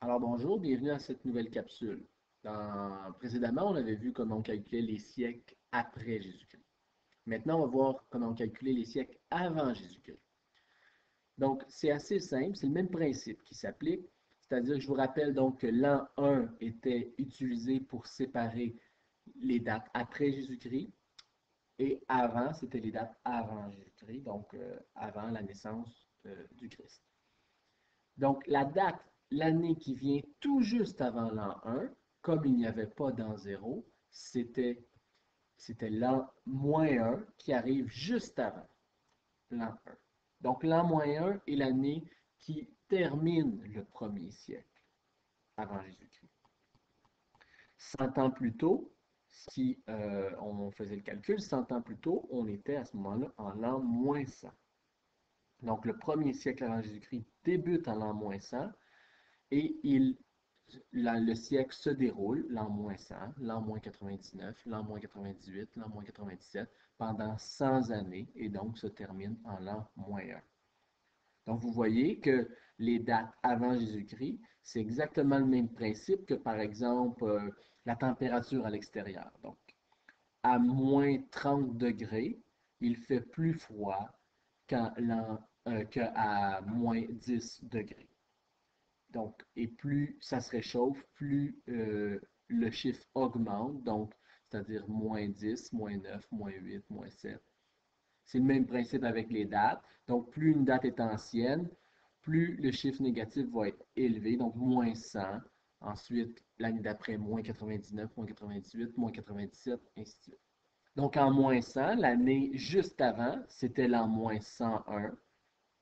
Alors bonjour, bienvenue à cette nouvelle capsule. Précédemment, on avait vu comment on calculait les siècles après Jésus-Christ. Maintenant, on va voir comment on calculait les siècles avant Jésus-Christ. Donc, c'est assez simple, c'est le même principe qui s'applique. C'est-à-dire que je vous rappelle donc que l'an 1 était utilisé pour séparer les dates après Jésus-Christ et avant, c'était les dates avant Jésus-Christ, donc avant la naissance du Christ. Donc, la date, l'année qui vient tout juste avant l'an 1, comme il n'y avait pas d'an 0, c'était l'an moins 1 qui arrive juste avant l'an 1. Donc, l'an moins 1 est l'année qui termine le premier siècle avant Jésus-Christ. 100 ans plus tôt, si on faisait le calcul, 100 ans plus tôt, on était à ce moment-là en l'an moins 100. Donc, le premier siècle avant Jésus-Christ débute en l'an moins 100 et le siècle se déroule, l'an moins 100, l'an moins 99, l'an moins 98, l'an moins 97, pendant 100 années, et donc se termine en l'an moins 1. Donc vous voyez que les dates avant Jésus-Christ, c'est exactement le même principe que par exemple la température à l'extérieur. Donc à moins 30 degrés, il fait plus froid qu'à moins 10 degrés. Donc, et plus ça se réchauffe, plus le chiffre augmente, donc c'est-à-dire moins 10, moins 9, moins 8, moins 7. C'est le même principe avec les dates. Donc, plus une date est ancienne, plus le chiffre négatif va être élevé, donc moins 100. Ensuite, l'année d'après, moins 99, moins 98, moins 97, ainsi de suite. Donc, en moins 100, l'année juste avant, c'était l'an moins 101.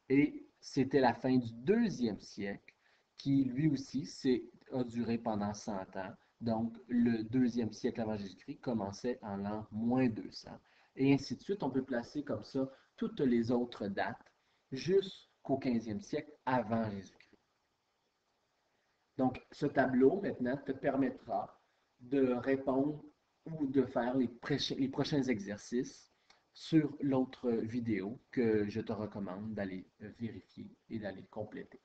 Et c'était la fin du deuxième siècle, qui lui aussi a duré pendant 100 ans. Donc, le deuxième siècle avant Jésus-Christ commençait en l'an moins 200. Et ainsi de suite, on peut placer comme ça toutes les autres dates jusqu'au 15e siècle avant Jésus-Christ. Donc, ce tableau, maintenant, te permettra de répondre ou de faire les prochains exercices sur l'autre vidéo que je te recommande d'aller vérifier et d'aller compléter.